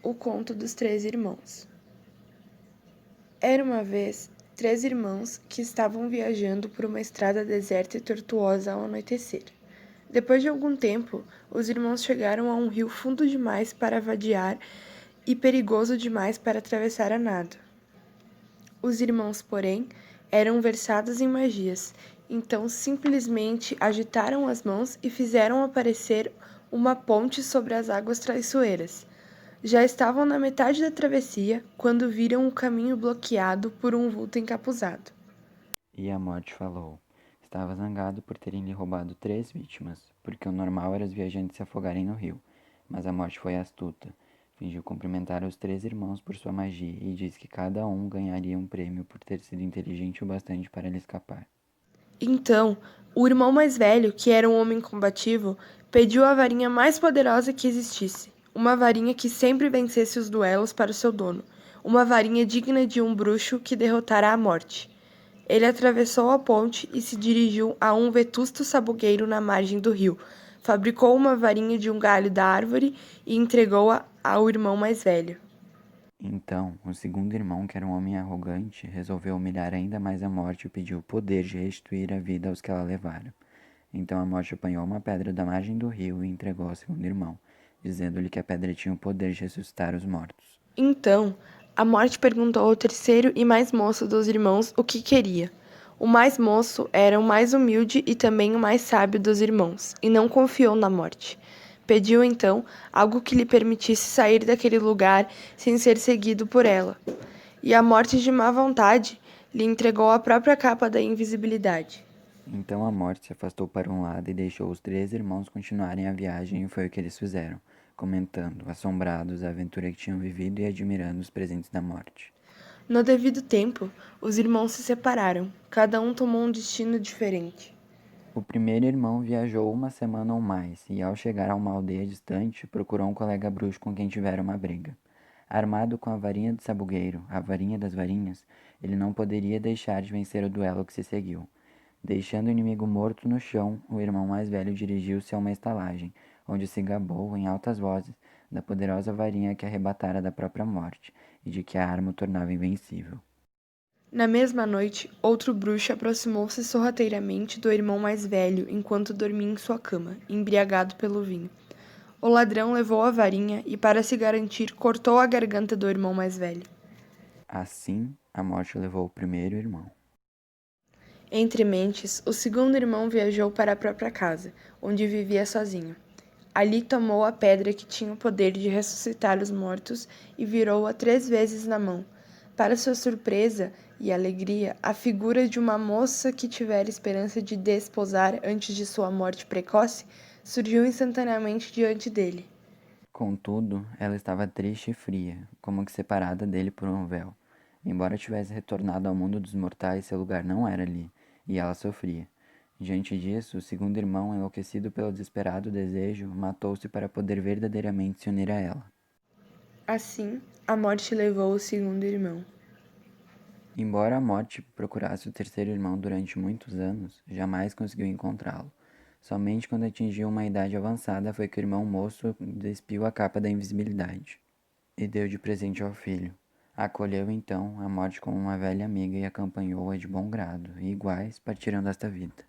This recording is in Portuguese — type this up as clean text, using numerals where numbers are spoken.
O conto dos 3 irmãos. Era uma vez 3 irmãos que estavam viajando por uma estrada deserta e tortuosa ao anoitecer. Depois de algum tempo, os irmãos chegaram a um rio fundo demais para vadiar e perigoso demais para atravessar a nado. Os irmãos, porém, eram versados em magias, então simplesmente agitaram as mãos e fizeram aparecer uma ponte sobre as águas traiçoeiras. Já estavam na metade da travessia quando viram o caminho bloqueado por um vulto encapuzado. E a morte falou: estava zangado por terem lhe roubado 3 vítimas, porque o normal era os viajantes se afogarem no rio. Mas a morte foi astuta. Fingiu cumprimentar os 3 irmãos por sua magia e disse que cada um ganharia um prêmio por ter sido inteligente o bastante para lhe escapar. Então, o irmão mais velho, que era um homem combativo, pediu a varinha mais poderosa que existisse, uma varinha que sempre vencesse os duelos para o seu dono, uma varinha digna de um bruxo que derrotara a morte. Ele atravessou a ponte e se dirigiu a um vetusto sabugueiro na margem do rio. Fabricou uma varinha de um galho da árvore e entregou-a ao irmão mais velho. Então, o segundo irmão, que era um homem arrogante, resolveu humilhar ainda mais a morte e pediu o poder de restituir a vida aos que ela levara. Então a morte apanhou uma pedra da margem do rio e entregou ao segundo irmão, dizendo-lhe que a pedra tinha o poder de ressuscitar os mortos. Então, a morte perguntou ao terceiro e mais moço dos irmãos o que queria. O mais moço era o mais humilde e também o mais sábio dos irmãos, e não confiou na morte. Pediu então algo que lhe permitisse sair daquele lugar sem ser seguido por ela. E a morte de má vontade lhe entregou a própria capa da invisibilidade. Então a morte se afastou para um lado e deixou os 3 irmãos continuarem a viagem, e foi o que eles fizeram, comentando, assombrados, a aventura que tinham vivido e admirando os presentes da morte. No devido tempo, os irmãos se separaram, cada um tomou um destino diferente. O primeiro irmão viajou uma semana ou mais, e ao chegar a uma aldeia distante, procurou um colega bruxo com quem tivera uma briga. Armado com a varinha de sabugueiro, a varinha das varinhas, ele não poderia deixar de vencer o duelo que se seguiu. Deixando o inimigo morto no chão, o irmão mais velho dirigiu-se a uma estalagem, onde se gabou, em altas vozes, da poderosa varinha que arrebatara da própria morte, e de que a arma o tornava invencível. Na mesma noite, outro bruxo aproximou-se sorrateiramente do irmão mais velho enquanto dormia em sua cama, embriagado pelo vinho. O ladrão levou a varinha e, para se garantir, cortou a garganta do irmão mais velho. Assim, a morte levou o primeiro irmão. Entre mentes, o segundo irmão viajou para a própria casa, onde vivia sozinho. Ali tomou a pedra que tinha o poder de ressuscitar os mortos e virou-a 3 vezes na mão. Para sua surpresa e alegria, a figura de uma moça que tivera esperança de desposar antes de sua morte precoce surgiu instantaneamente diante dele. Contudo, ela estava triste e fria, como que separada dele por um véu. Embora tivesse retornado ao mundo dos mortais, seu lugar não era ali, e ela sofria. Diante disso, o segundo irmão, enlouquecido pelo desesperado desejo, matou-se para poder verdadeiramente se unir a ela. Assim, a morte levou o segundo irmão. Embora a morte procurasse o terceiro irmão durante muitos anos, jamais conseguiu encontrá-lo. Somente quando atingiu uma idade avançada foi que o irmão moço despiu a capa da invisibilidade e deu de presente ao filho. Acolheu então a morte como uma velha amiga e acompanhou-a de bom grado, e iguais partiram desta vida.